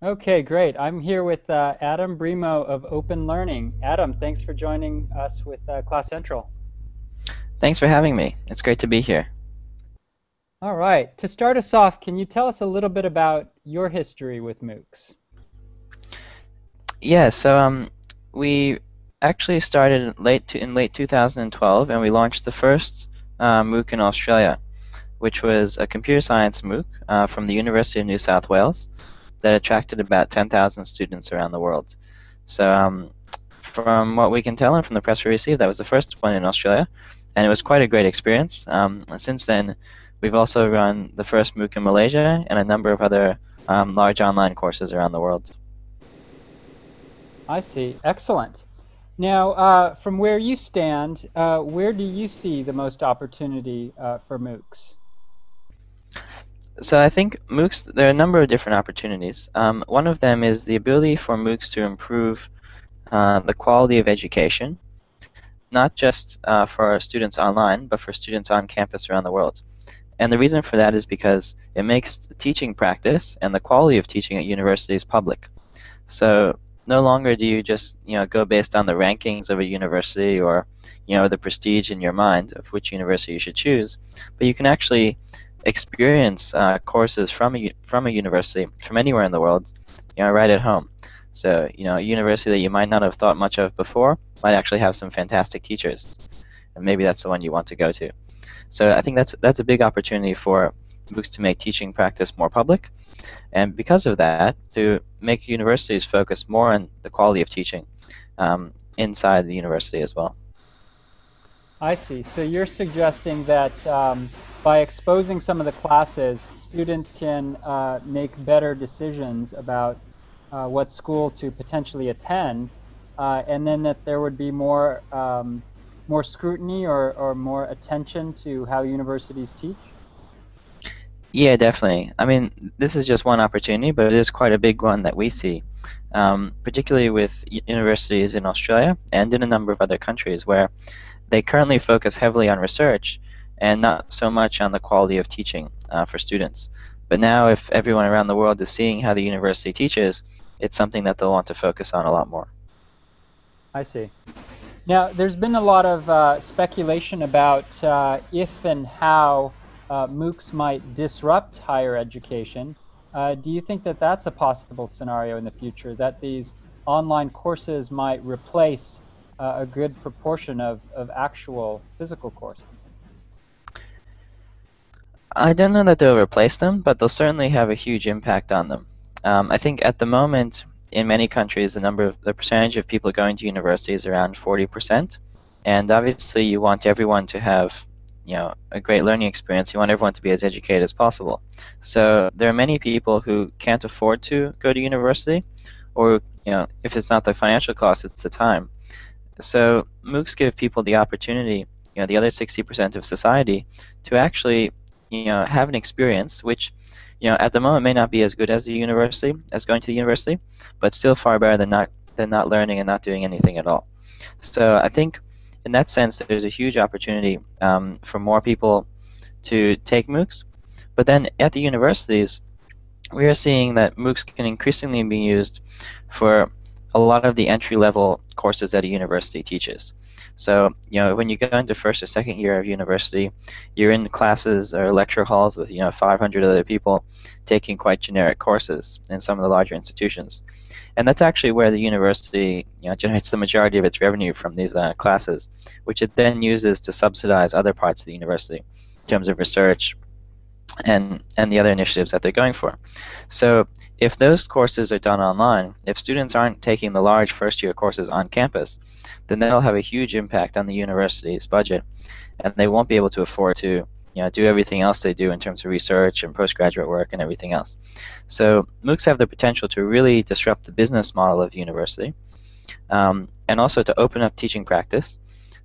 Okay, great. I'm here with Adam Brimo of OpenLearning. Adam, thanks for joining us with Class Central. Thanks for having me. It's great to be here. All right, to start us off, can you tell us a little bit about your history with MOOCs? Yeah, we actually started in late 2012, and we launched the first MOOC in Australia, which was a computer science MOOC from the University of New South Wales that attracted about 10,000 students around the world. So, from what we can tell and from the press we received, that was the first one in Australia, and it was quite a great experience. Since then, we've also run the first MOOC in Malaysia and a number of other large online courses around the world. I see. Excellent. Now, from where you stand, where do you see the most opportunity for MOOCs? So I think MOOCs, there are a number of different opportunities. One of them is the ability for MOOCs to improve the quality of education, not just for our students online, but for students on campus around the world. And the reason for that is because it makes teaching practice and the quality of teaching at universities public. So no longer do you just go based on the rankings of a university or the prestige in your mind of which university you should choose, but you can actually experience courses from a university from anywhere in the world, right at home. So a university that you might not have thought much of before might actually have some fantastic teachers, and maybe that's the one you want to go to. So I think that's a big opportunity for MOOCs to make teaching practice more public, and because of that, to make universities focus more on the quality of teaching inside the university as well. I see. So you're suggesting that by exposing some of the classes, students can make better decisions about what school to potentially attend, and then that there would be more scrutiny or more attention to how universities teach? Yeah, definitely. I mean, this is just one opportunity, but it is quite a big one that we see, particularly with universities in Australia and in a number of other countries where they currently focus heavily on research and not so much on the quality of teaching for students. But now, if everyone around the world is seeing how the university teaches, it's something that they'll want to focus on a lot more. I see. Now, there's been a lot of speculation about if and how MOOCs might disrupt higher education. Do you think that that's a possible scenario in the future, that these online courses might replace a good proportion of actual physical courses? I don't know that they'll replace them, but they'll certainly have a huge impact on them. I think at the moment, in many countries, the percentage of people going to university is around 40%, and obviously you want everyone to have, a great learning experience. You want everyone to be as educated as possible. So there are many people who can't afford to go to university, or if it's not the financial cost, it's the time. So MOOCs give people the opportunity, the other 60% of society, to actually, have an experience which, at the moment may not be as good as as going to the university, but still far better than not learning and not doing anything at all. So I think, in that sense, there's a huge opportunity for more people to take MOOCs. But then at the universities, we are seeing that MOOCs can increasingly be used for a lot of the entry-level courses that a university teaches. So, when you go into first or second year of university, you're in classes or lecture halls with, 500 other people taking quite generic courses in some of the larger institutions. And that's actually where the university, generates the majority of its revenue from these classes, which it then uses to subsidize other parts of the university in terms of research and the other initiatives that they're going for. So if those courses are done online, if students aren't taking the large first-year courses on campus, then that'll have a huge impact on the university's budget, and they won't be able to afford to do everything else they do in terms of research and postgraduate work and everything else. So MOOCs have the potential to really disrupt the business model of the university, and also to open up teaching practice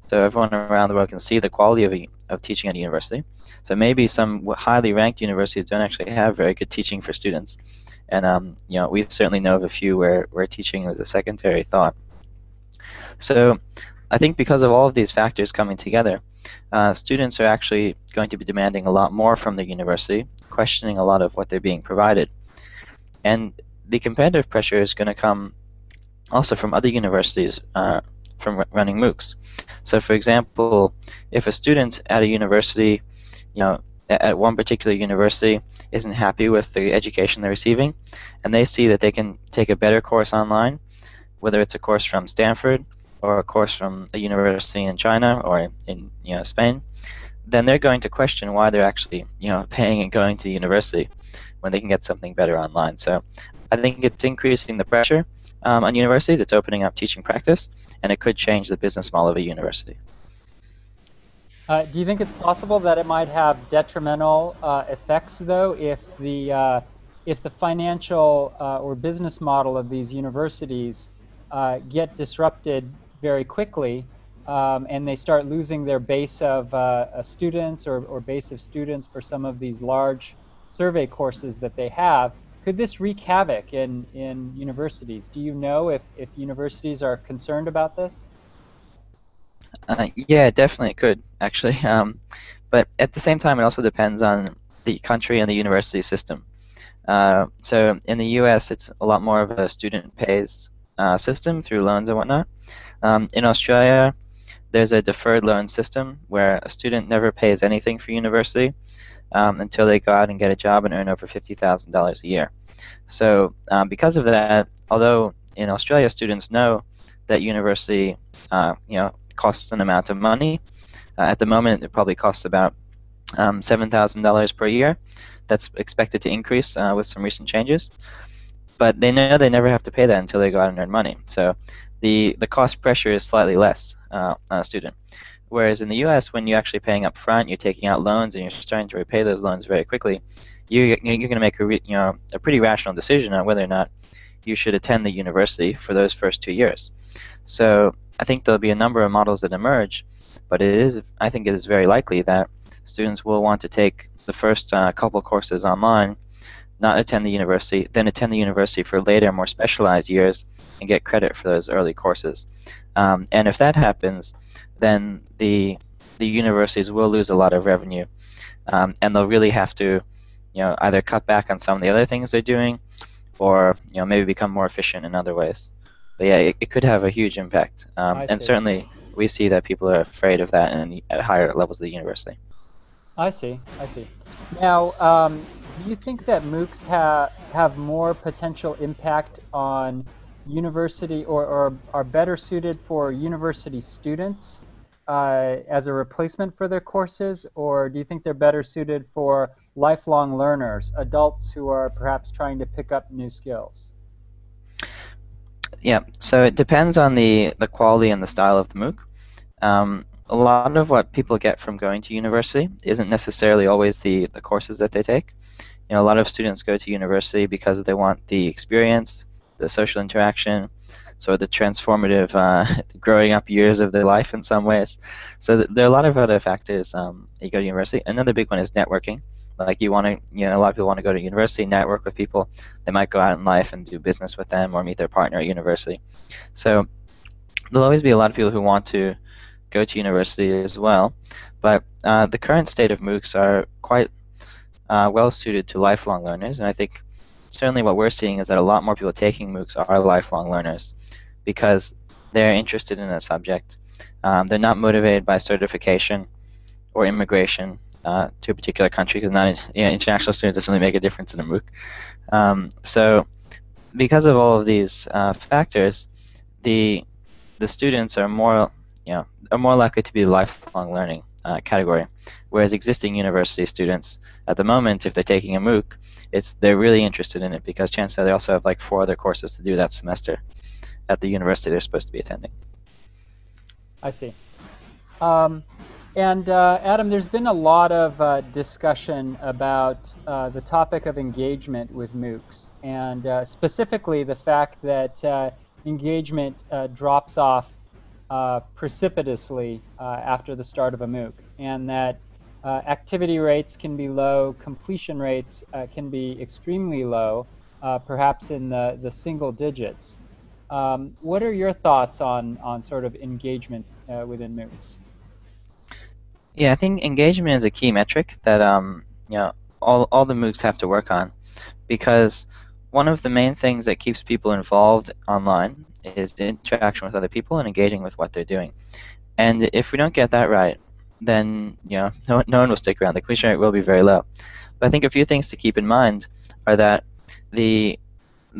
so everyone around the world can see the quality of teaching at a university. So maybe some highly ranked universities don't actually have very good teaching for students, and we certainly know of a few where teaching is a secondary thought. So I think because of all of these factors coming together, students are actually going to be demanding a lot more from the university, questioning a lot of what they're being provided. And the competitive pressure is going to come also from other universities from running MOOCs. So for example, if a student at a university, at one particular university isn't happy with the education they're receiving, and they see that they can take a better course online, whether it's a course from Stanford or a course from a university in China or in Spain, then they're going to question why they're actually paying and going to the university when they can get something better online. So I think it's increasing the pressure on universities. It's opening up teaching practice, and it could change the business model of a university. Do you think it's possible that it might have detrimental effects, though, if the financial or business model of these universities get disrupted very quickly, and they start losing their base of students or base of students for some of these large survey courses that they have? Could this wreak havoc in universities? Do you know if universities are concerned about this? Yeah, definitely it could, actually. But at the same time, it also depends on the country and the university system. So in the US, it's a lot more of a student pays system through loans and whatnot. In Australia, there's a deferred loan system where a student never pays anything for university until they go out and get a job and earn over $50,000 a year. So because of that, although in Australia students know that university costs an amount of money, at the moment it probably costs about $7,000 per year. That's expected to increase with some recent changes. But they know they never have to pay that until they go out and earn money. So the cost pressure is slightly less on a student. Whereas in the U.S., when you're actually paying up front, you're taking out loans and you're starting to repay those loans very quickly, you're going to make a pretty rational decision on whether or not you should attend the university for those first 2 years. So I think there'll be a number of models that emerge, but I think it is very likely that students will want to take the first couple courses online, not attend the university, then attend the university for later, more specialized years, and get credit for those early courses. And if that happens, then the universities will lose a lot of revenue, and they'll really have to, either cut back on some of the other things they're doing, or maybe become more efficient in other ways. But yeah, it could have a huge impact, and certainly we see that people are afraid of that at higher levels of the university. I see. Now, do you think that MOOCs have more potential impact on university or are better suited for university students as a replacement for their courses, or do you think they're better suited for lifelong learners, adults who are perhaps trying to pick up new skills? Yeah, so it depends on the quality and the style of the MOOC. A lot of what people get from going to university isn't necessarily always the courses that they take. A lot of students go to university because they want the experience, the social interaction, so the transformative growing up years of their life in some ways. So there are a lot of other factors you go to university. Another big one is networking. Like a lot of people want to go to university, network with people. They might go out in life and do business with them or meet their partner at university. So there'll always be a lot of people who want to go to university as well. But the current state of MOOCs are quite well suited to lifelong learners, and I think certainly what we're seeing is that a lot more people taking MOOCs are lifelong learners because they're interested in a subject. They're not motivated by certification or immigration to a particular country, because international students doesn't really make a difference in a MOOC. So because of all of these factors, the students are more likely to be the lifelong learning category, whereas existing university students at the moment, if they're taking a MOOC, they're really interested in it because chances are they also have like 4 other courses to do that semester at the university they're supposed to be attending. I see. And Adam, there's been a lot of discussion about the topic of engagement with MOOCs, and specifically the fact that engagement drops off precipitously after the start of a MOOC, and that activity rates can be low, completion rates can be extremely low, perhaps in the single digits. What are your thoughts on sort of engagement within MOOCs? Yeah, I think engagement is a key metric that all the MOOCs have to work on, because one of the main things that keeps people involved online is the interaction with other people and engaging with what they're doing. And if we don't get that right, then no one will stick around. The completion rate will be very low. But I think a few things to keep in mind are that there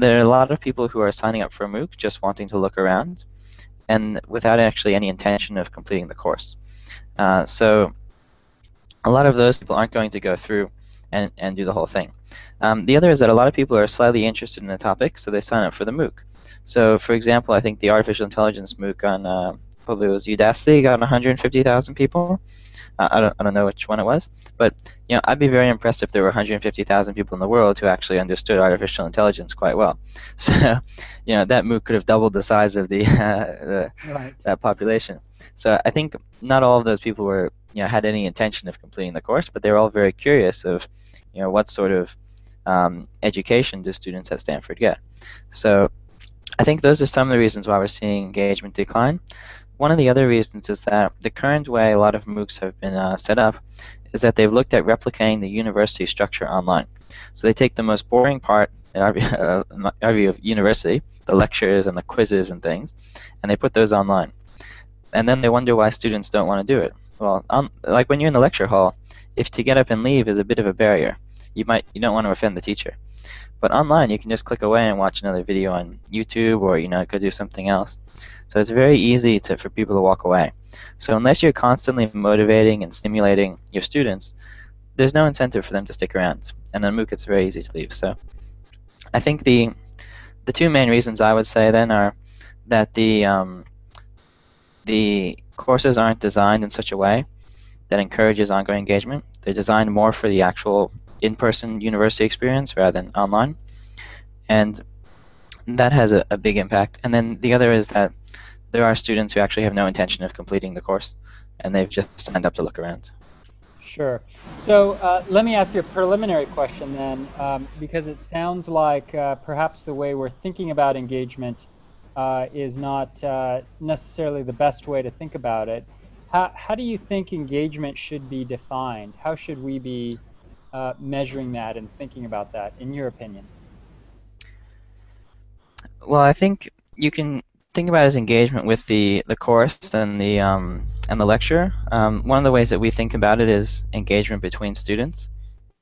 are a lot of people who are signing up for a MOOC just wanting to look around and without actually any intention of completing the course. So a lot of those people aren't going to go through and do the whole thing. The other is that a lot of people are slightly interested in the topic, so they sign up for the MOOC. So, for example, I think the artificial intelligence MOOC on probably it was Udemy got 150,000 people. I don't know which one it was, but I'd be very impressed if there were 150,000 people in the world who actually understood artificial intelligence quite well. So, that MOOC could have doubled the size of Right. that population. So I think not all of those people were had any intention of completing the course, but they were all very curious of what sort of education do students at Stanford get. So I think those are some of the reasons why we're seeing engagement decline. One of the other reasons is that the current way a lot of MOOCs have been set up is that they've looked at replicating the university structure online. So they take the most boring part, in our view, of university, the lectures and the quizzes and things, and they put those online. And then they wonder why students don't want to do it. Well, like when you're in the lecture hall, if to get up and leave is a bit of a barrier, you don't want to offend the teacher. But online, you can just click away and watch another video on YouTube, or go do something else. So it's very easy for people to walk away. So unless you're constantly motivating and stimulating your students, there's no incentive for them to stick around. And on MOOC, it's very easy to leave. So I think the two main reasons I would say then are that the courses aren't designed in such a way that encourages ongoing engagement. They're designed more for the actual in-person university experience rather than online, and that has a big impact. And then the other is that there are students who actually have no intention of completing the course, and they've just signed up to look around. Sure. So let me ask you a preliminary question then, because it sounds like perhaps the way we're thinking about engagement is not necessarily the best way to think about it. How do you think engagement should be defined? How should we be measuring that and thinking about that, in your opinion? Well, I think you can think about it as engagement with the course and the lecture. One of the ways that we think about it is engagement between students,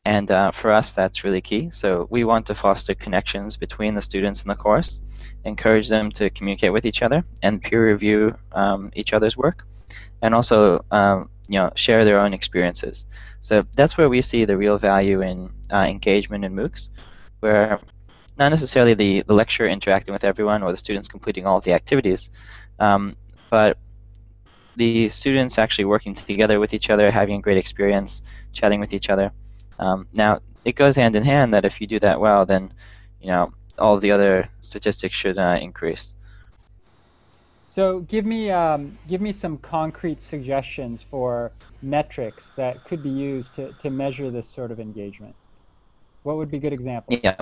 and for us that's really key. So we want to foster connections between the students in the course, encourage them to communicate with each other and peer review each other's work, and also share their own experiences. So that's where we see the real value in engagement in MOOCs, where not necessarily the lecturer interacting with everyone or the students completing all of the activities, but the students actually working together with each other, having a great experience, chatting with each other. Now, it goes hand in hand that if you do that well, then all of the other statistics should increase. So give me some concrete suggestions for metrics that could be used to measure this sort of engagement. What would be good examples? Yeah.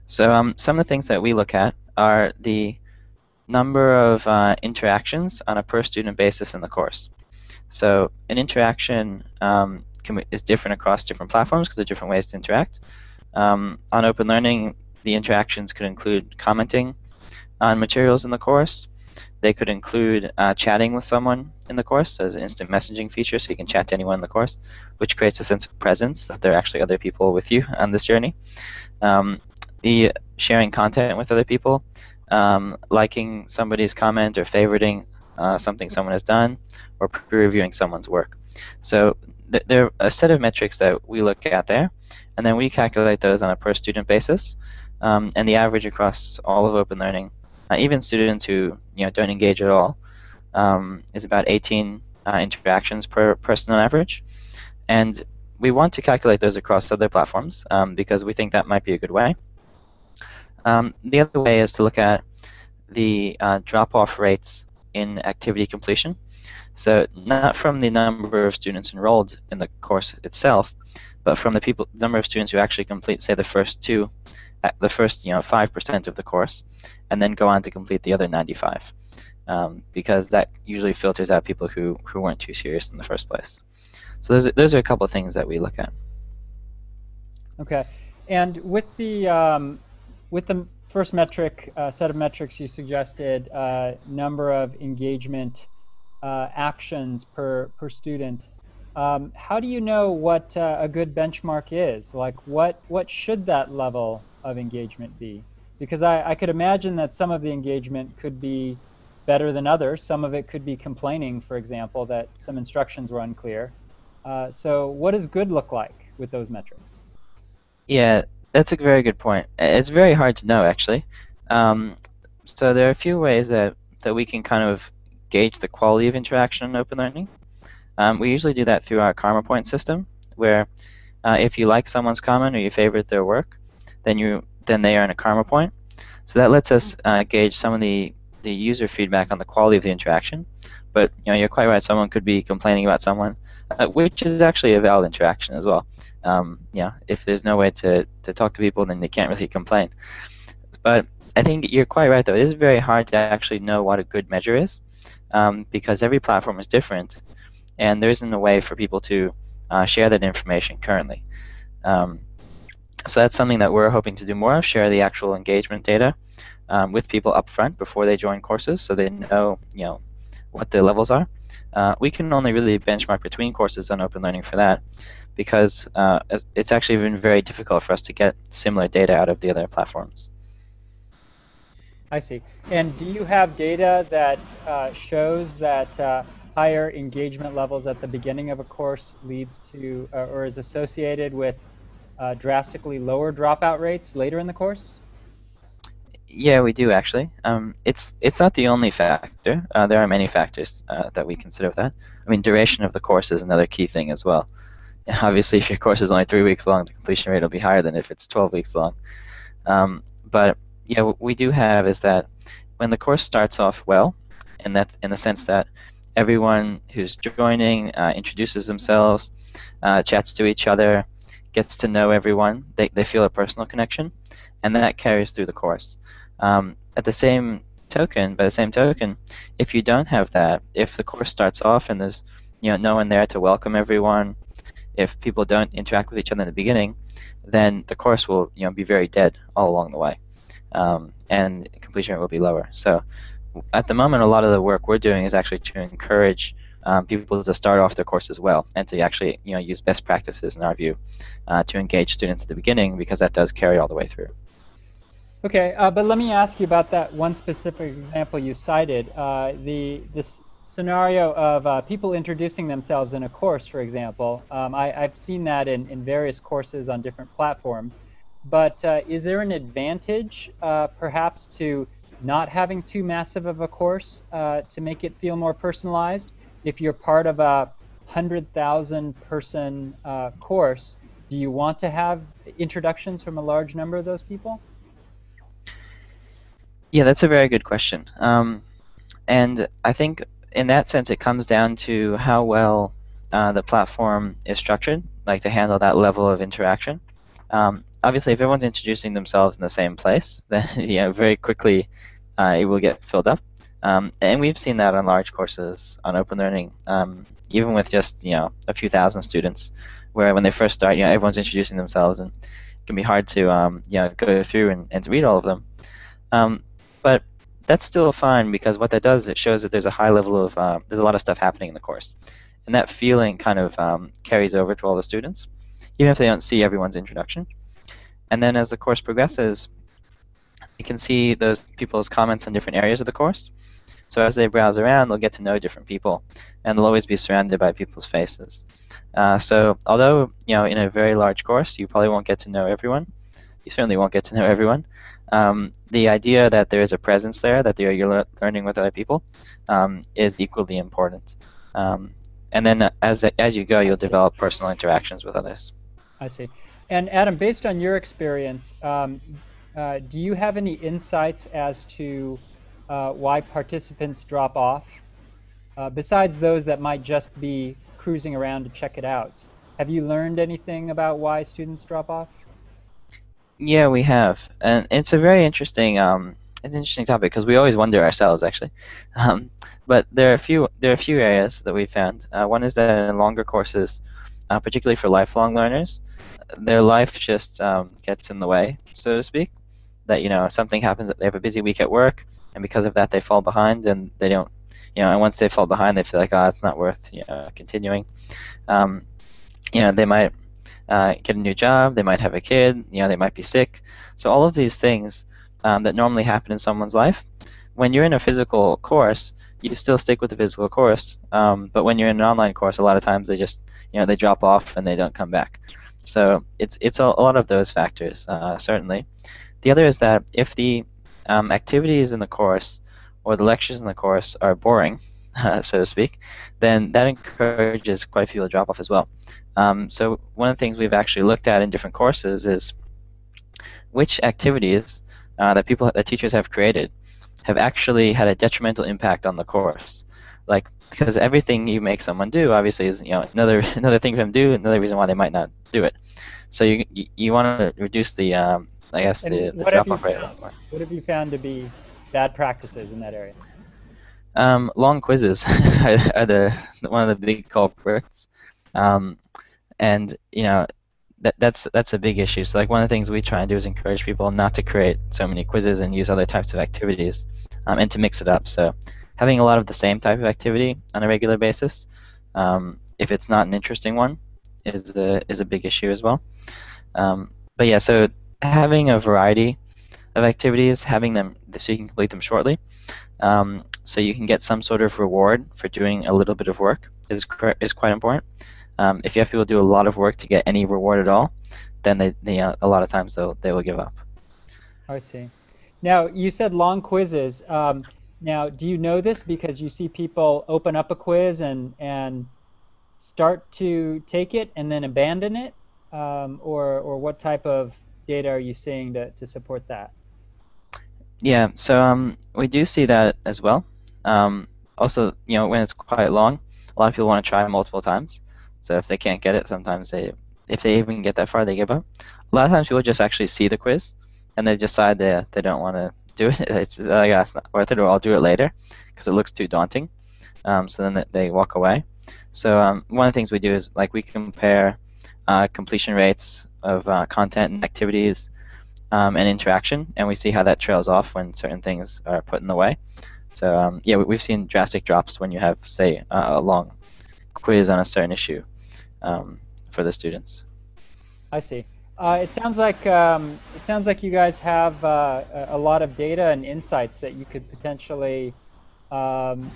So some of the things that we look at are the number of interactions on a per-student basis in the course. So an interaction is different across different platforms because there are different ways to interact. On OpenLearning, the interactions could include commenting on materials in the course. They could include chatting with someone in the course. There's an instant messaging feature, so you can chat to anyone in the course, which creates a sense of presence, that there are actually other people with you on this journey. The sharing content with other people, liking somebody's comment or favoriting something someone has done, or peer-reviewing someone's work. So there are a set of metrics that we look at there, and then we calculate those on a per-student basis, and the average across all of OpenLearning, even students who don't engage at all, is about 18 interactions per person on average. And we want to calculate those across other platforms because we think that might be a good way. The other way is to look at the drop-off rates in activity completion. So not from the number of students enrolled in the course itself, but from the number of students who actually complete, say, the first 5% of the course, and then go on to complete the other 95, because that usually filters out people who weren't too serious in the first place. So those are a couple of things that we look at. Okay. And with the first metric set of metrics you suggested, number of engagement actions per student. How do you know what a good benchmark is? Like, what should that level of engagement be? Because I could imagine that some of the engagement could be better than others. Some of it could be complaining, for example, that some instructions were unclear. So what does good look like with those metrics? Yeah, that's a very good point. It's very hard to know, actually. Um, so there are a few ways that we can kind of gauge the quality of interaction in open learning. We usually do that through our karma point system, where if you like someone's comment or you favorite their work, then they earn a karma point. So that lets us gauge some of the user feedback on the quality of the interaction. But you're quite right. Someone could be complaining about someone, which is actually a valid interaction as well. If there's no way to talk to people, then they can't really complain. But I think you're quite right, though. It is very hard to actually know what a good measure is, because every platform is different, and there isn't a way for people to share that information currently. Um, so that's something that we're hoping to do more of, share the actual engagement data with people up front before they join courses, so they know, what their levels are. We can only really benchmark between courses on Open Learning for that, because it's actually been very difficult for us to get similar data out of the other platforms. I see. And do you have data that shows that higher engagement levels at the beginning of a course leads to or is associated with drastically lower dropout rates later in the course? Yeah, we do actually. It's not the only factor. There are many factors that we consider with that. I mean, duration of the course is another key thing as well. Obviously, if your course is only 3 weeks long, the completion rate will be higher than if it's 12 weeks long. But yeah, what we do have is that when the course starts off well, and that in the sense that everyone who's joining introduces themselves, chats to each other, gets to know everyone, they feel a personal connection, and that carries through the course. By the same token, if you don't have that, if the course starts off and there's no one there to welcome everyone, if people don't interact with each other in the beginning, then the course will be very dead all along the way, and completion rate will be lower. So at the moment, a lot of the work we're doing is actually to encourage people to start off their courses well and to actually use best practices in our view to engage students at the beginning, because that does carry all the way through. Okay, but let me ask you about that one specific example you cited, this scenario of people introducing themselves in a course, for example. I've seen that in various courses on different platforms. But is there an advantage, perhaps, to not having too massive of a course to make it feel more personalized? If you're part of a 100,000 person course, do you want to have introductions from a large number of those people? Yeah, that's a very good question. And I think in that sense, it comes down to how well the platform is structured, like to handle that level of interaction. Obviously, if everyone's introducing themselves in the same place, then very quickly it will get filled up. And we've seen that on large courses on Open Learning, even with just a few thousand students, where when they first start, everyone's introducing themselves, and it can be hard to go through and to read all of them. But that's still fine, because what that does is it shows that there's a high level of there's a lot of stuff happening in the course, and that feeling kind of carries over to all the students, even if they don't see everyone's introduction. And then as the course progresses, you can see those people's comments on different areas of the course. So as they browse around, they'll get to know different people, and they'll always be surrounded by people's faces. So although in a very large course you probably won't get to know everyone, you certainly won't get to know everyone. The idea that there is a presence there, that you're learning with other people, is equally important. And then as you go, you'll develop personal interactions with others. I see. And Adam, based on your experience, do you have any insights as to why participants drop off, besides those that might just be cruising around to check it out? Have you learned anything about why students drop off? Yeah, we have, and it's a very interesting topic, because we always wonder ourselves, actually. But there are a few areas that we found. One is that in longer courses, particularly for lifelong learners, their life just gets in the way, so to speak. That something happens, that they have a busy week at work, and because of that they fall behind, and they don't, and once they fall behind, they feel like, oh, it's not worth continuing. Um, they might get a new job, they might have a kid, they might be sick. So all of these things that normally happen in someone's life, when you're in a physical course, you still stick with the physical course. But when you're in an online course, a lot of times they just, they drop off and they don't come back. So it's a lot of those factors, certainly. The other is that if the activities in the course or the lectures in the course are boring, so to speak, then that encourages quite a few to drop off as well. So one of the things we've actually looked at in different courses is which activities that teachers have created have actually had a detrimental impact on the course. Like, because everything you make someone do obviously is another thing for them to do, another reason why they might not do it. So you want to reduce the I guess the drop-off rate. What have you found to be bad practices in that area? Long quizzes are one of the big culprits, and that's a big issue. So like one of the things we try and do is encourage people not to create so many quizzes and use other types of activities, and to mix it up. So having a lot of the same type of activity on a regular basis, if it's not an interesting one, is a big issue as well. But yeah, so having a variety of activities, having them so you can complete them shortly, so you can get some sort of reward for doing a little bit of work is quite important. If you have people do a lot of work to get any reward at all, then they a lot of times they will give up. I see. Now you said long quizzes. Now, do you know this because you see people open up a quiz and start to take it and then abandon it, or what type of data are you seeing to support that? Yeah, so we do see that as well. Also, when it's quite long, a lot of people want to try multiple times. So if they can't get it, sometimes if they even get that far, they give up. A lot of times people just actually see the quiz and they decide they don't want to do it. It's like, it's not worth it, or I'll do it later because it looks too daunting. So then they walk away. So one of the things we do is like we compare completion rates of content and activities and interaction, and we see how that trails off when certain things are put in the way. So yeah, we've seen drastic drops when you have, say, a long quiz on a certain issue for the students. I see. It sounds like you guys have a lot of data and insights that you could potentially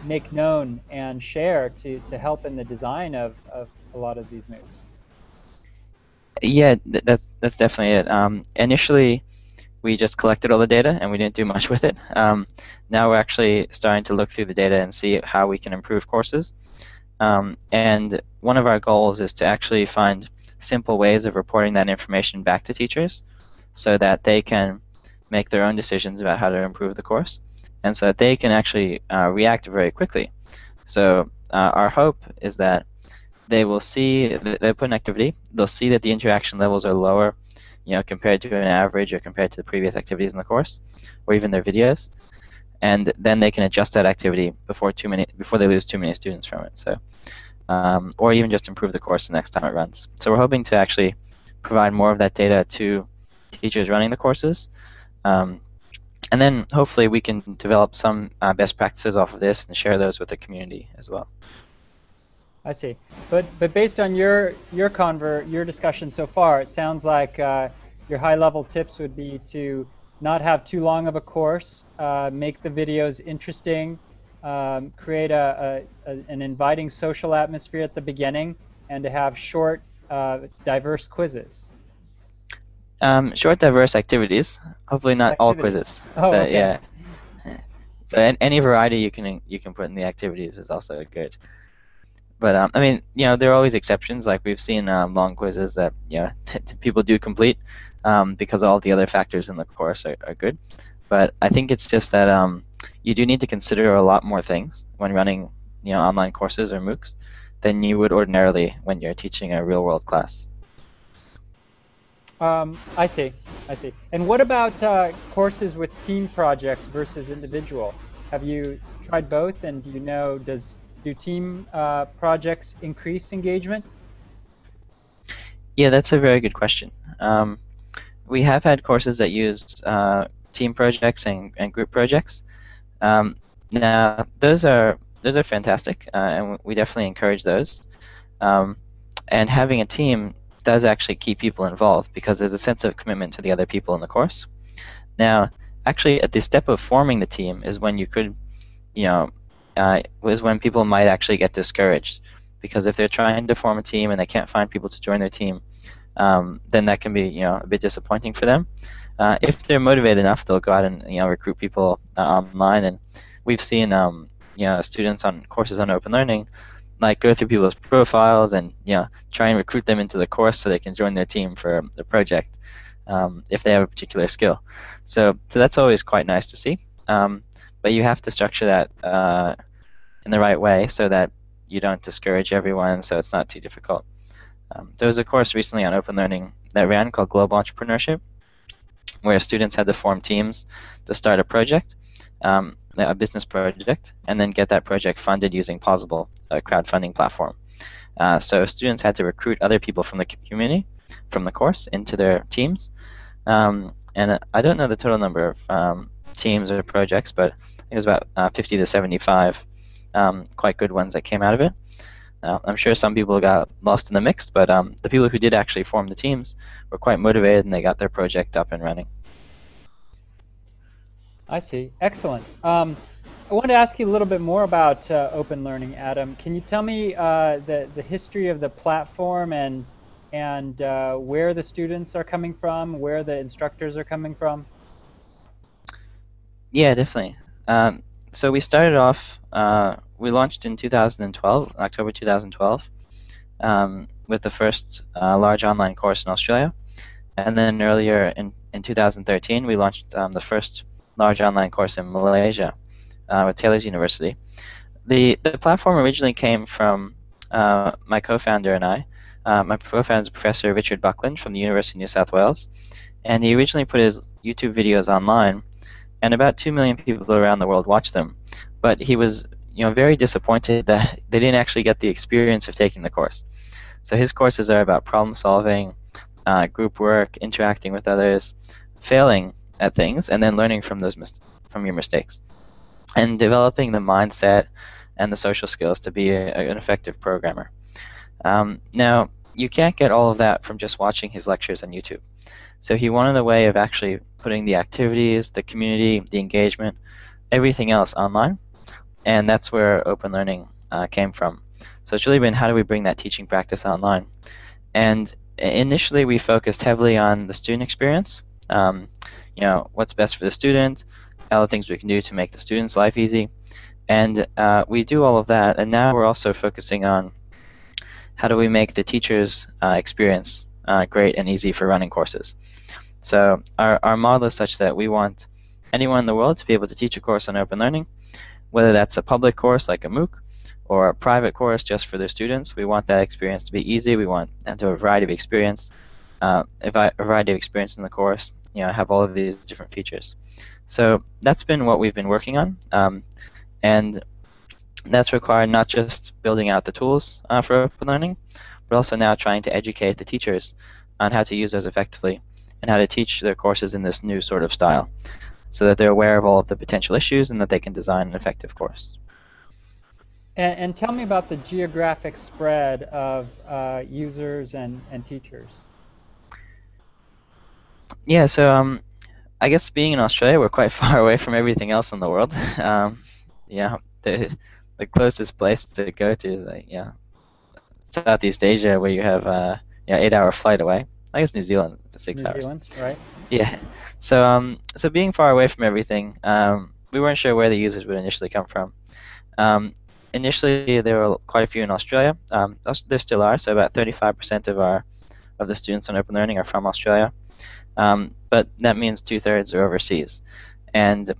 make known and share to help in the design of a lot of these MOOCs. Yeah, that's definitely it. Initially, we just collected all the data and we didn't do much with it. Now we're actually starting to look through the data and see how we can improve courses. And one of our goals is to actually find simple ways of reporting that information back to teachers so that they can make their own decisions about how to improve the course, and so that they can actually react very quickly. So our hope is that they will see, they put an activity, they'll see that the interaction levels are lower, compared to an average or compared to the previous activities in the course, or even their videos, and then they can adjust that activity before they lose too many students from it. So, or even just improve the course the next time it runs. So we're hoping to actually provide more of that data to teachers running the courses, and then hopefully we can develop some best practices off of this and share those with the community as well. I see. But based on your discussion so far, it sounds like your high-level tips would be to not have too long of a course, make the videos interesting, create an inviting social atmosphere at the beginning, and to have short, diverse quizzes. Short, diverse activities. Hopefully not all quizzes. Oh, so, okay. Yeah. So any variety you can put in the activities is also good. But I mean, there are always exceptions. Like we've seen long quizzes that people do complete because all the other factors in the course are good. But I think it's just that you do need to consider a lot more things when running online courses or MOOCs than you would ordinarily when you're teaching a real-world class. I see. And what about courses with team projects versus individual? Have you tried both, and do you know, do team projects increase engagement? Yeah, that's a very good question. We have had courses that use team projects and group projects. Now, those are fantastic, and we definitely encourage those. Um, and having a team does actually keep people involved because there's a sense of commitment to the other people in the course. Now, actually, at the step of forming the team is when you could, you know, is when people might actually get discouraged because if they're trying to form a team and they can't find people to join their team, then that can be, a bit disappointing for them. If they're motivated enough, they'll go out and recruit people online, and we've seen students on courses on OpenLearning like go through people's profiles and try and recruit them into the course so they can join their team for the project if they have a particular skill. So that's always quite nice to see. But you have to structure that in the right way so that you don't discourage everyone, so it's not too difficult. There was a course recently on OpenLearning that ran called Global Entrepreneurship, where students had to form teams to start a project, a business project, and then get that project funded using Possible, a crowdfunding platform. So students had to recruit other people from the community, from the course, into their teams. And I don't know the total number of teams or projects, but it was about 50 to 75 quite good ones that came out of it. I'm sure some people got lost in the mix, but the people who did actually form the teams were quite motivated and they got their project up and running. I see. Excellent. I wanted to ask you a little bit more about OpenLearning, Adam. Can you tell me the history of the platform and where the students are coming from, where the instructors are coming from? Yeah, definitely. So we started off, we launched in 2012, October 2012, with the first large online course in Australia. And then earlier in 2013, we launched the first large online course in Malaysia with Taylor's University. The platform originally came from my co-founder and I. My co-founder is Professor Richard Buckland from the University of New South Wales. And he originally put his YouTube videos online, and about 2 million people around the world watched them. But he was very disappointed that they didn't actually get the experience of taking the course. So his courses are about problem solving, group work, interacting with others, failing at things, and then learning from from your mistakes, and developing the mindset and the social skills to be an effective programmer. Now, you can't get all of that from just watching his lectures on YouTube. So he wanted a way of actually putting the activities, the community, the engagement, everything else online, and that's where OpenLearning came from. So it's really been how do we bring that teaching practice online. And initially we focused heavily on the student experience, what's best for the student, all the things we can do to make the student's life easy, and we do all of that, and now we're also focusing on how do we make the teacher's experience great and easy for running courses. So our model is such that we want anyone in the world to be able to teach a course on OpenLearning, whether that's a public course like a MOOC or a private course just for their students. We want that experience to be easy. We want them to have a variety of experience, a variety of experience in the course, have all of these different features. So that's been what we've been working on, and that's required not just building out the tools for OpenLearning, but also now trying to educate the teachers on how to use those effectively and how to teach their courses in this new sort of style so that they're aware of all of the potential issues and that they can design an effective course. And tell me about the geographic spread of users and teachers. Yeah, so I guess being in Australia, we're quite far away from everything else in the world. The closest place to go to is Southeast Asia, where you have 8-hour flight away. I guess New Zealand, 6 hours. New Zealand, right? Yeah. So being far away from everything, we weren't sure where the users would initially come from. Initially, there were quite a few in Australia. There still are. So about 35% of the students on OpenLearning are from Australia. But that means 2/3 are overseas. And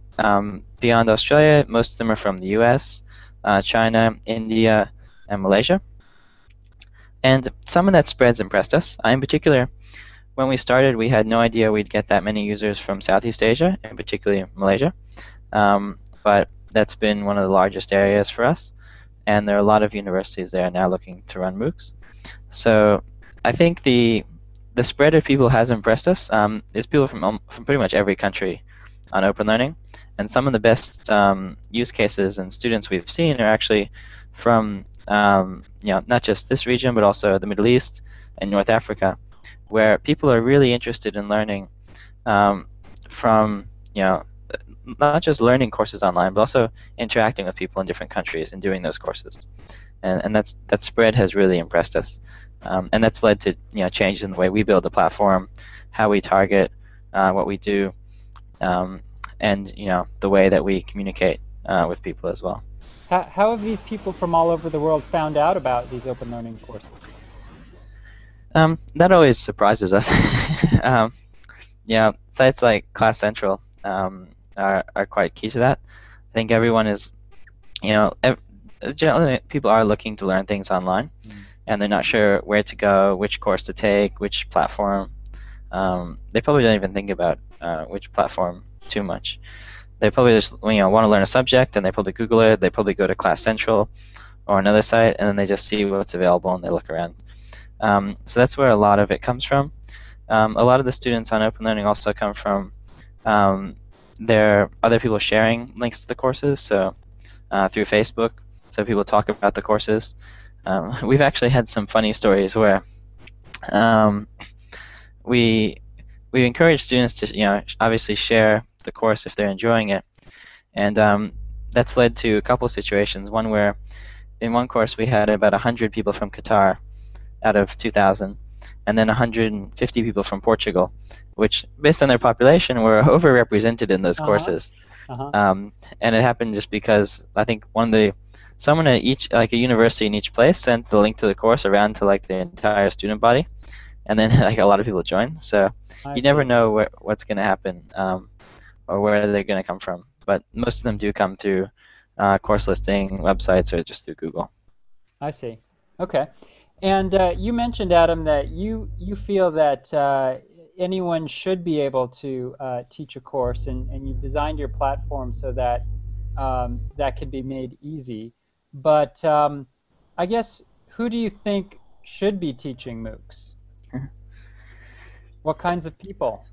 beyond Australia, most of them are from the US, China, India, and Malaysia. And some of that spread's impressed us. In particular, when we started, we had no idea we'd get that many users from Southeast Asia, and particularly Malaysia. But that's been one of the largest areas for us, and there are a lot of universities there now looking to run MOOCs. So I think the spread of people has impressed us. There's people from pretty much every country on OpenLearning, and some of the best use cases and students we've seen are actually from not just this region, but also the Middle East and North Africa, where people are really interested in learning from not just learning courses online, but also interacting with people in different countries and doing those courses. And that spread has really impressed us. And that's led to changes in the way we build the platform, how we target what we do, and the way that we communicate with people as well. How have these people from all over the world found out about these open learning courses? That always surprises us. um, Sites like Class Central are quite key to that. I think everyone is, generally people are looking to learn things online, and they're not sure where to go, which course to take, which platform. They probably don't even think about which platform too much. They probably just want to learn a subject, and they probably Google it. They probably go to Class Central or another site, and then they just see what's available and they look around. So that's where a lot of it comes from. A lot of the students on OpenLearning also come from there are other people sharing links to the courses, so through Facebook, so people talk about the courses. We've actually had some funny stories where we encourage students to obviously share the course if they're enjoying it, and that's led to a couple situations. One where in one course we had about 100 people from Qatar out of 2,000, and then 150 people from Portugal, which, based on their population, were overrepresented in those courses. And it happened just because I think someone at each, like a university in each place, sent the link to the course around to like the entire student body, and then like a lot of people joined. So you never know what's going to happen or where they're going to come from. But most of them do come through course listing websites or just through Google. I see. Okay. And you mentioned, Adam, that you feel that anyone should be able to teach a course, and you've designed your platform so that that can be made easy. But I guess, who do you think should be teaching MOOCs? What kinds of people?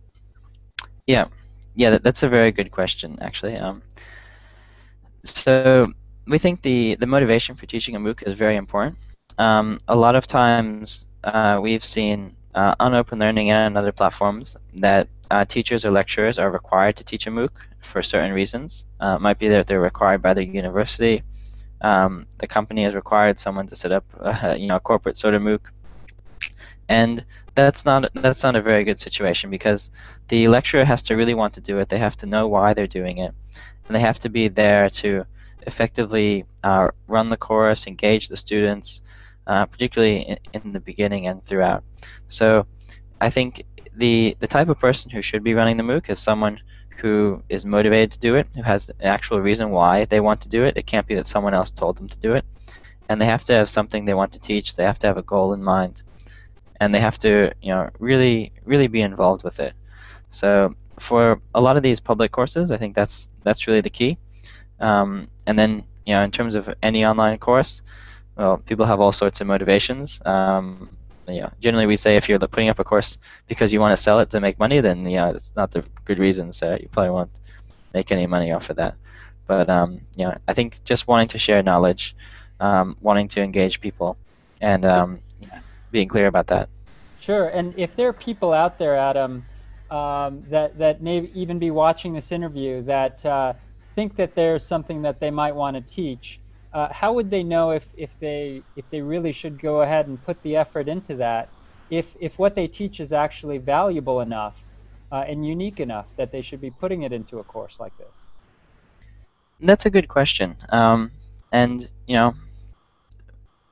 Yeah, that's a very good question, actually. So we think the motivation for teaching a MOOC is very important. A lot of times we've seen on OpenLearning and on other platforms that teachers or lecturers are required to teach a MOOC for certain reasons. It might be that they're required by the university. The company has required someone to set up a corporate sort of MOOC. And that's not a very good situation, because the lecturer has to really want to do it. They have to know why they're doing it, and they have to be there to effectively run the course, engage the students, particularly in the beginning and throughout. So I think the type of person who should be running the MOOC is someone who is motivated to do it, who has an actual reason why they want to do it. It can't be that someone else told them to do it. And they have to have something they want to teach. They have to have a goal in mind. And they have to really be involved with it. So for a lot of these public courses, I think that's really the key. And then in terms of any online course, well, people have all sorts of motivations. Generally we say if you're putting up a course because you want to sell it to make money, then it's not the good reason, so you probably won't make any money off of that. But I think just wanting to share knowledge, wanting to engage people, and being clear about that. Sure. And if there are people out there, Adam, that may even be watching this interview that think that there's something that they might want to teach, how would they know if they really should go ahead and put the effort into that, if what they teach is actually valuable enough and unique enough that they should be putting it into a course like this? That's a good question. And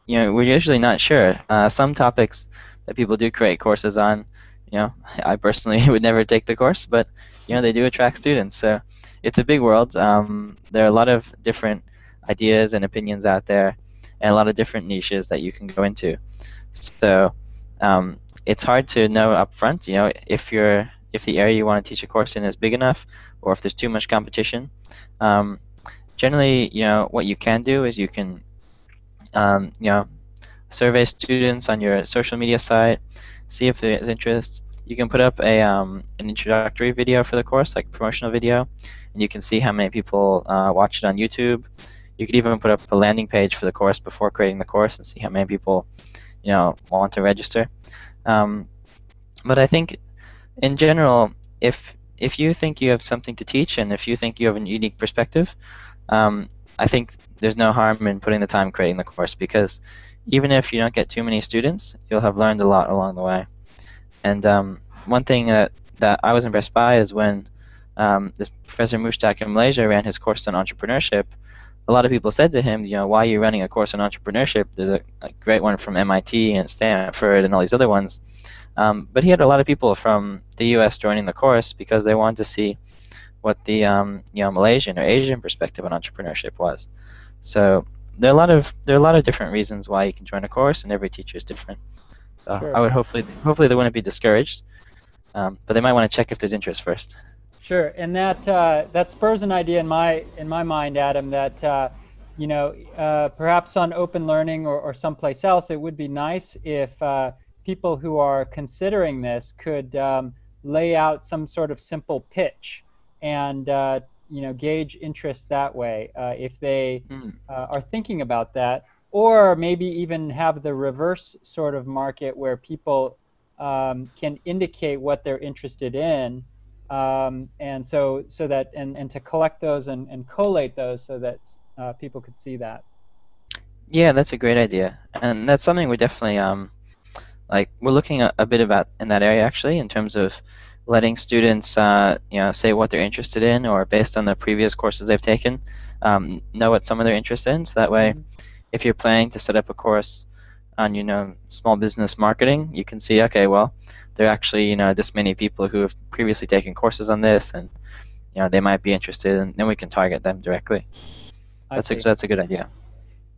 we're usually not sure. Some topics that people do create courses on, I personally would never take the course, but they do attract students. So it's a big world. There are a lot of different ideas and opinions out there, and a lot of different niches that you can go into. So it's hard to know up front, if the area you want to teach a course in is big enough, or if there's too much competition. Generally, what you can do is you can, survey students on your social media site, see if there is interest. You can put up an introductory video for the course, like promotional video, and you can see how many people watch it on YouTube. You could even put up a landing page for the course before creating the course and see how many people, want to register. But I think, in general, if you think you have something to teach and if you think you have a unique perspective, I think there's no harm in putting the time creating the course, because even if you don't get too many students, you'll have learned a lot along the way. And one thing that I was impressed by is when this Professor Mushtaq in Malaysia ran his course on entrepreneurship, a lot of people said to him, why are you running a course on entrepreneurship? There's a great one from MIT and Stanford and all these other ones. But he had a lot of people from the U.S. joining the course because they wanted to see what the Malaysian or Asian perspective on entrepreneurship was. So there are a lot of different reasons why you can join a course, and every teacher is different. Sure. I would hopefully they wouldn't be discouraged, but they might want to check if there's interest first. Sure, and that spurs an idea in my mind, Adam, that perhaps on OpenLearning or someplace else, it would be nice if people who are considering this could lay out some sort of simple pitch and gauge interest that way if they are thinking about that, or maybe even have the reverse sort of market where people can indicate what they're interested in. And so that and to collect those and collate those so that people could see that. Yeah, that's a great idea, and that's something we're definitely we're looking a bit about in that area, actually, in terms of letting students say what they're interested in, or based on the previous courses they've taken, know what some of their interests in. So that way, if you're planning to set up a course on small business marketing, you can see, okay, well, there are actually this many people who have previously taken courses on this, and they might be interested, and then we can target them directly. That's a good idea.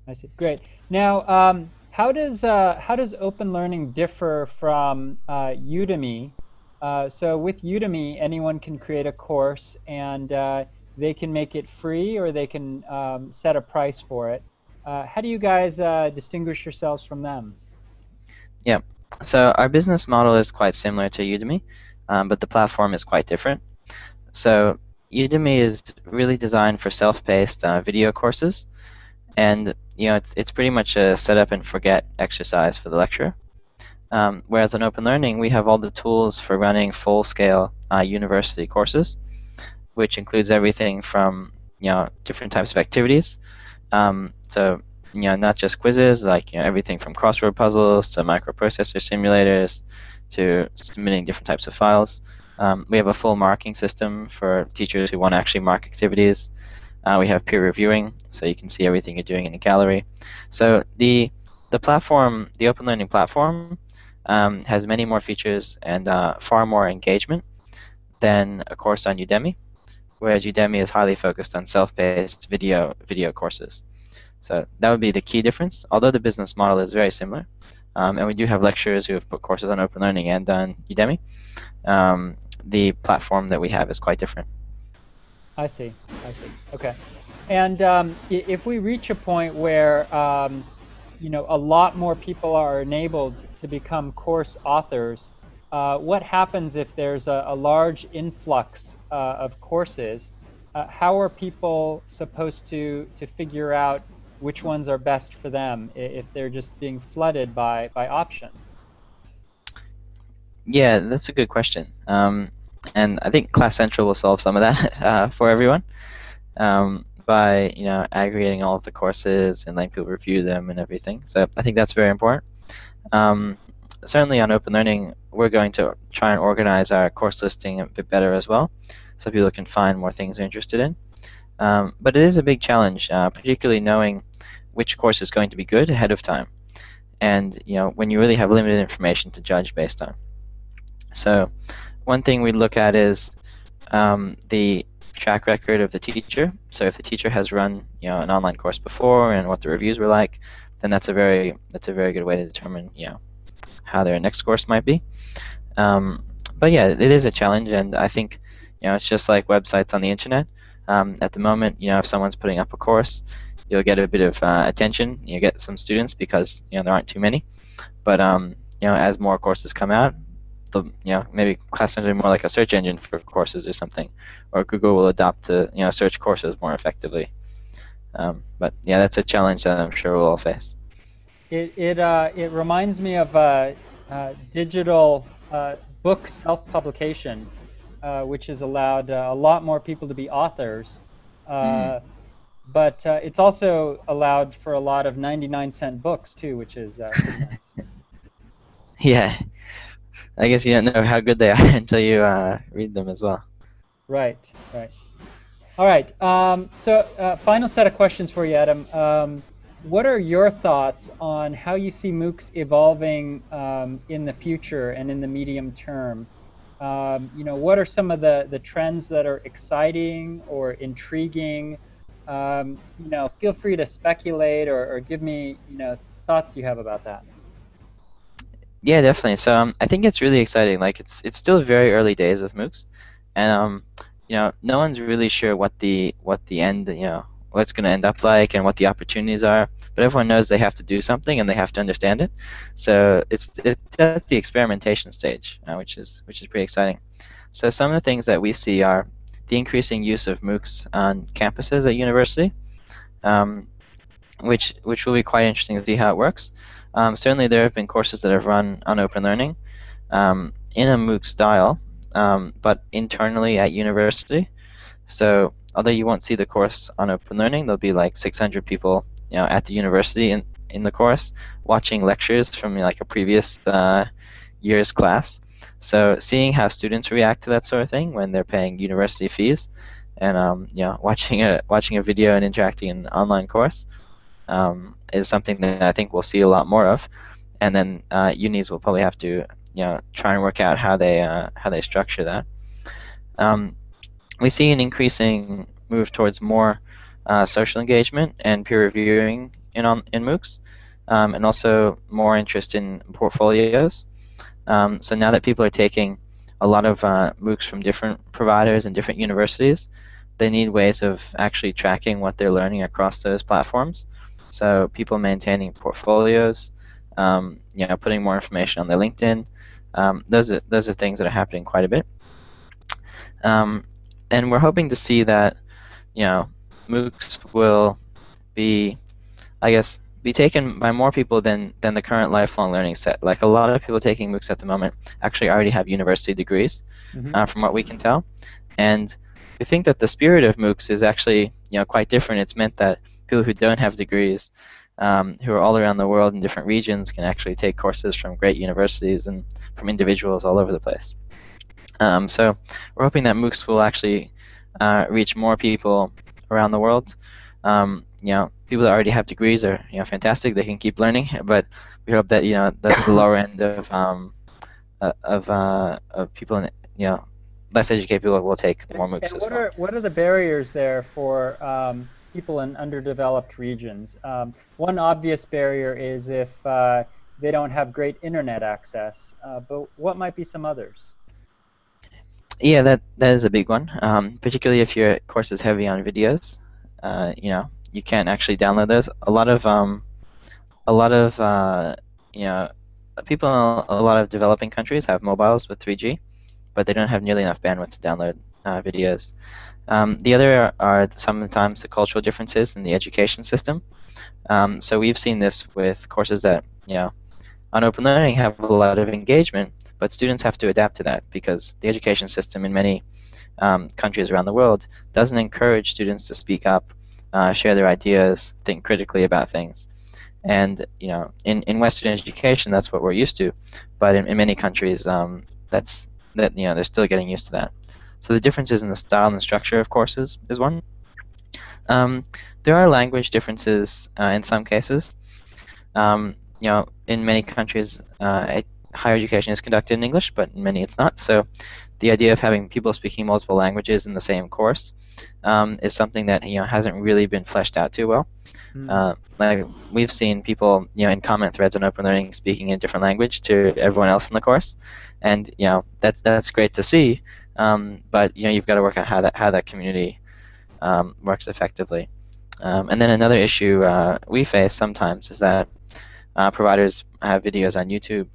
I see. Great. Now, how does OpenLearning differ from Udemy? So with Udemy, anyone can create a course, and they can make it free, or they can set a price for it. How do you guys distinguish yourselves from them? Yeah. So our business model is quite similar to Udemy, but the platform is quite different. So Udemy is really designed for self-paced video courses, and it's pretty much a set up and forget exercise for the lecturer. Whereas on OpenLearning, we have all the tools for running full-scale university courses, which includes everything from different types of activities. So not just quizzes, like everything from crossword puzzles to microprocessor simulators to submitting different types of files. We have a full marking system for teachers who want to actually mark activities. We have peer reviewing, so you can see everything you're doing in a gallery. So the platform, the OpenLearning platform, has many more features and far more engagement than a course on Udemy, whereas Udemy is highly focused on self-paced video courses. So that would be the key difference, although the business model is very similar. And we do have lecturers who have put courses on OpenLearning and on Udemy. The platform that we have is quite different. I see. Okay. And if we reach a point where a lot more people are enabled to become course authors, what happens if there's a large influx of courses? How are people supposed to figure out which ones are best for them if they're just being flooded by options? Yeah, that's a good question. And I think Class Central will solve some of that for everyone by aggregating all of the courses and letting people review them and everything. So I think that's very important. Certainly on OpenLearning, we're going to try and organize our course listing a bit better as well, so people can find more things they're interested in. But it is a big challenge, particularly knowing which course is going to be good ahead of time, and when you really have limited information to judge based on. So one thing we look at is the track record of the teacher. So if the teacher has run an online course before and what the reviews were like, then that's a very good way to determine how their next course might be. But yeah, it is a challenge, and I think it's just like websites on the internet. At the moment, if someone's putting up a course, you'll get a bit of attention. You get some students because there aren't too many. But as more courses come out, maybe Classrooms will be more like a search engine for courses or something, or Google will adopt to search courses more effectively. But yeah, that's a challenge that I'm sure we'll all face. It reminds me of digital book self-publication, which has allowed a lot more people to be authors. But it's also allowed for a lot of 99-cent books too, which is pretty nice. Yeah, I guess you don't know how good they are until you read them as well. Right, right. All right. So final set of questions for you, Adam. What are your thoughts on how you see MOOCs evolving in the future and in the medium term? What are some of the trends that are exciting or intriguing? Feel free to speculate or give me, thoughts you have about that. Yeah, definitely. So I think it's really exciting. Like it's still very early days with MOOCs, and no one's really sure what the end, what's going to end up like and what the opportunities are. But everyone knows they have to do something and they have to understand it. So it's at the experimentation stage, which is pretty exciting. So some of the things that we see are the increasing use of MOOCs on campuses at university, which will be quite interesting to see how it works. Certainly there have been courses that have run on OpenLearning in a MOOC style, but internally at university. So although you won't see the course on OpenLearning, there'll be like 600 people at the university in the course watching lectures from like a previous year's class. So seeing how students react to that sort of thing when they're paying university fees and watching a video and interacting in an online course is something that I think we'll see a lot more of. And then unis will probably have to try and work out how they structure that. We see an increasing move towards more social engagement and peer reviewing in MOOCs, and also more interest in portfolios. So now that people are taking a lot of MOOCs from different providers and different universities, they need ways of actually tracking what they're learning across those platforms. So people maintaining portfolios, putting more information on their LinkedIn. Those are things that are happening quite a bit. And we're hoping to see that, MOOCs will be, be taken by more people than the current lifelong learning set. Like a lot of people taking MOOCs at the moment actually already have university degrees, from what we can tell. And we think that the spirit of MOOCs is actually, quite different. It's meant that people who don't have degrees, who are all around the world in different regions, can actually take courses from great universities and from individuals all over the place. So we're hoping that MOOCs will actually reach more people around the world. People that already have degrees are fantastic; they can keep learning. But we hope that the lower end of people, less educated people will take more MOOCs as well. What are the barriers there for people in underdeveloped regions? One obvious barrier is if they don't have great internet access. But what might be some others? Yeah, that is a big one. Particularly if your course is heavy on videos, you can't actually download those. A lot of people in a lot of developing countries have mobiles with 3G, but they don't have nearly enough bandwidth to download videos. The other are sometimes the cultural differences in the education system. So we've seen this with courses that on OpenLearning have a lot of engagement, but students have to adapt to that because the education system in many countries around the world doesn't encourage students to speak up, share their ideas, think critically about things. And in Western education, that's what we're used to, but in many countries, they're still getting used to that. So the differences in the style and the structure of courses is one. There are language differences in some cases. In many countries, higher education is conducted in English, but in many it's not. So the idea of having people speaking multiple languages in the same course is something that hasn't really been fleshed out too well. Like we've seen people in comment threads on OpenLearning speaking in a different language to everyone else in the course, and that's great to see. But you've got to work out how that community works effectively. And then another issue we face sometimes is that providers have videos on YouTube,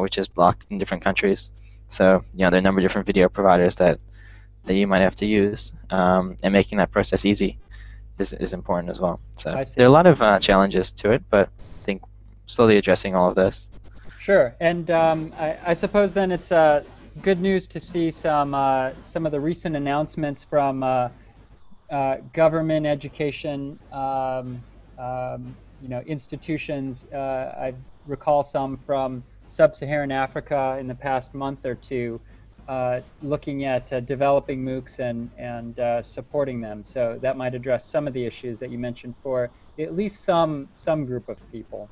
which is blocked in different countries. So there are a number of different video providers that you might have to use, and making that process easy is important as well. So I there are see. a lot of challenges to it, but I think slowly addressing all of this. Sure. And I suppose then it's good news to see some of the recent announcements from government education, institutions. I recall some from sub-Saharan Africa in the past month or two, looking at developing MOOCs and supporting them. So that might address some of the issues that you mentioned for at least some group of people.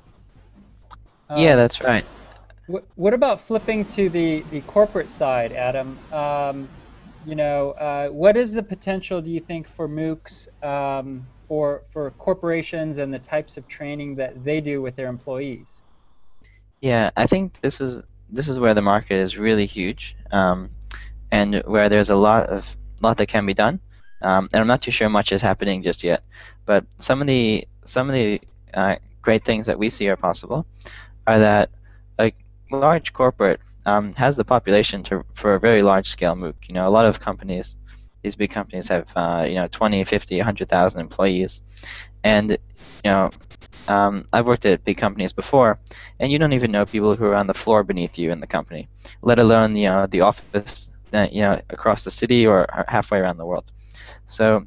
Yeah, Um, that's right. what about flipping to the corporate side, Adam? What is the potential, do you think, for MOOCs, for corporations and the types of training that they do with their employees? Yeah, I think this is where the market is really huge, and where there's a lot that can be done. And I'm not too sure much is happening just yet, but some of the great things that we see are possible are that a large corporate has the population for a very large scale MOOC. A lot of companies, these big companies have 20, 50, 100,000 employees, and I've worked at big companies before, and you don't even know people who are on the floor beneath you in the company, let alone the office across the city or halfway around the world. So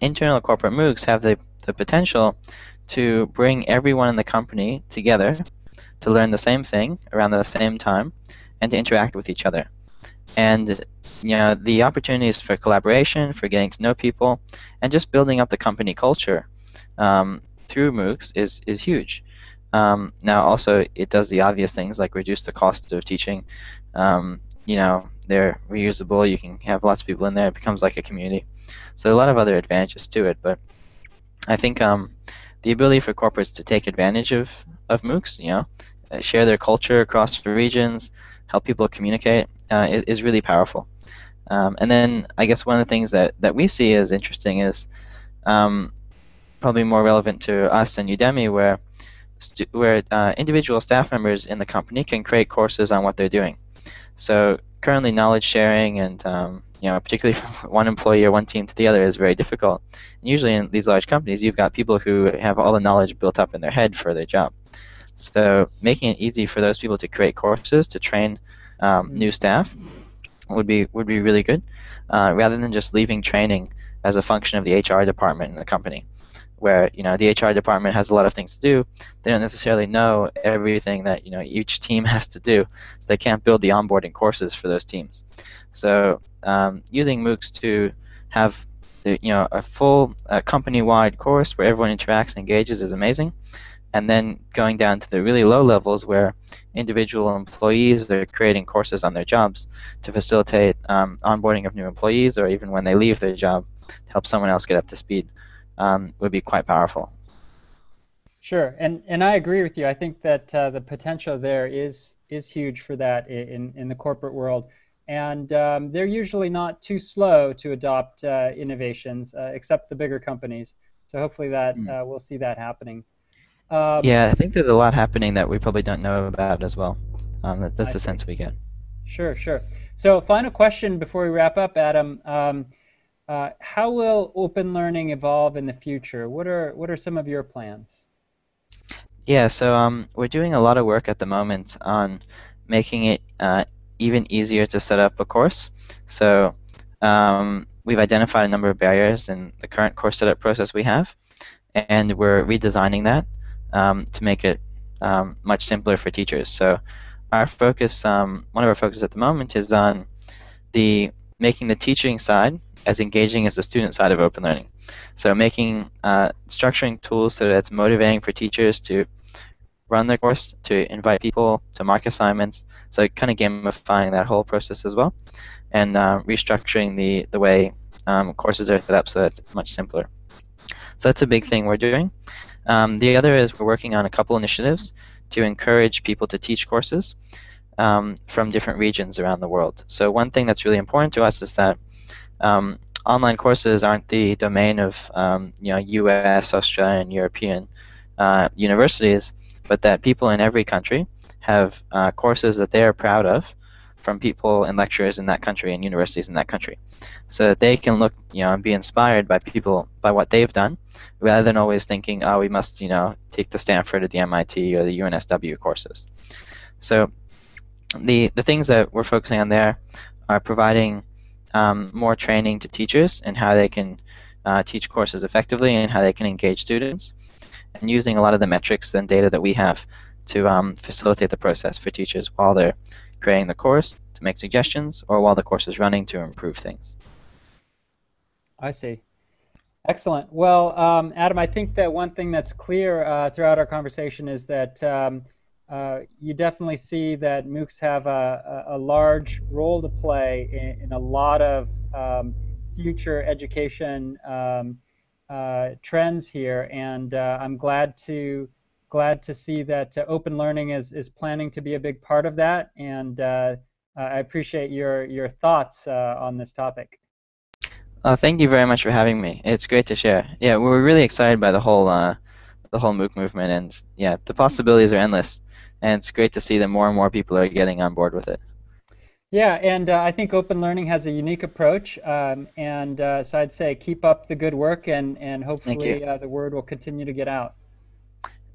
internal corporate MOOCs have the potential to bring everyone in the company together to learn the same thing around the same time and to interact with each other. And the opportunities for collaboration, for getting to know people, and just building up the company culture through MOOCs is huge. Now, also, it does the obvious things like reduce the cost of teaching. They're reusable. You can have lots of people in there. It becomes like a community. So a lot of other advantages to it. But I think the ability for corporates to take advantage of MOOCs, share their culture across the regions, help people communicate, is really powerful. And then I guess one of the things that we see as interesting is probably more relevant to us and Udemy, where individual staff members in the company can create courses on what they're doing. So currently, knowledge sharing and particularly from one employee or one team to the other is very difficult. And usually, in these large companies, you've got people who have all the knowledge built up in their head for their job. So making it easy for those people to create courses to train new staff would be really good, rather than just leaving training as a function of the HR department in the company, where the HR department has a lot of things to do. They don't necessarily know everything that each team has to do, so they can't build the onboarding courses for those teams. So using MOOCs to have a full company-wide course where everyone interacts and engages is amazing. And then going down to the really low levels where individual employees are creating courses on their jobs to facilitate onboarding of new employees, or even when they leave their job, to help someone else get up to speed, would be quite powerful. Sure, and I agree with you. I think that the potential there is huge for that in the corporate world, and they're usually not too slow to adopt innovations, except the bigger companies. So hopefully that Mm. we'll see that happening. Um, Yeah, I think there's a lot happening that we probably don't know about as well. That's I the see. sense we get. Sure, sure. So final question before we wrap up, Adam. How will open learning evolve in the future? What are some of your plans? Yeah, so we're doing a lot of work at the moment on making it even easier to set up a course. So we've identified a number of barriers in the current course setup process we have, and we're redesigning that to make it much simpler for teachers. So our focus, one of our focuses at the moment, is on the making the teaching side as engaging as the student side of open learning. So making structuring tools so that it's motivating for teachers to run their course, to invite people, to mark assignments. So kind of gamifying that whole process as well, and restructuring the way courses are set up so that it's much simpler. So that's a big thing we're doing. The other is we're working on a couple initiatives to encourage people to teach courses from different regions around the world. So one thing that's really important to us is that online courses aren't the domain of U.S., Australian, European universities, but that people in every country have courses that they are proud of from people and lecturers in that country and universities in that country, so that they can look, and be inspired by people by what they've done, rather than always thinking, oh, we must, take the Stanford or the MIT or the UNSW courses. So the things that we're focusing on there are providing more training to teachers and how they can teach courses effectively and how they can engage students, and using a lot of the metrics and data that we have to facilitate the process for teachers while they're creating the course to make suggestions, or while the course is running to improve things. I see. Excellent. Well, Adam, I think that one thing that's clear throughout our conversation is that you definitely see that MOOCs have a large role to play in a lot of future education trends here, and I'm glad to see that OpenLearning is planning to be a big part of that, and I appreciate your thoughts on this topic. Thank you very much for having me. It's great to share. Yeah, we're really excited by the whole MOOC movement, and yeah, the possibilities are endless. And it's great to see that more and more people are getting on board with it. Yeah, and I think OpenLearning has a unique approach, and so I'd say keep up the good work, and Thank hopefully you. the word will continue to get out.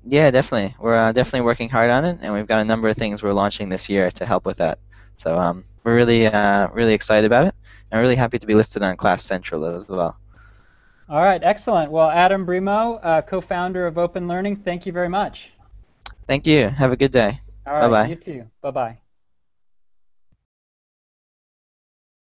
Yeah, definitely. We're definitely working hard on it, and we've got a number of things we're launching this year to help with that. So we're really excited about it, and really happy to be listed on Class Central as well. All right, excellent. Well, Adam Brimo, co-founder of OpenLearning, thank you very much. Thank you. Have a good day. All Bye right, you bye. too. Bye-bye.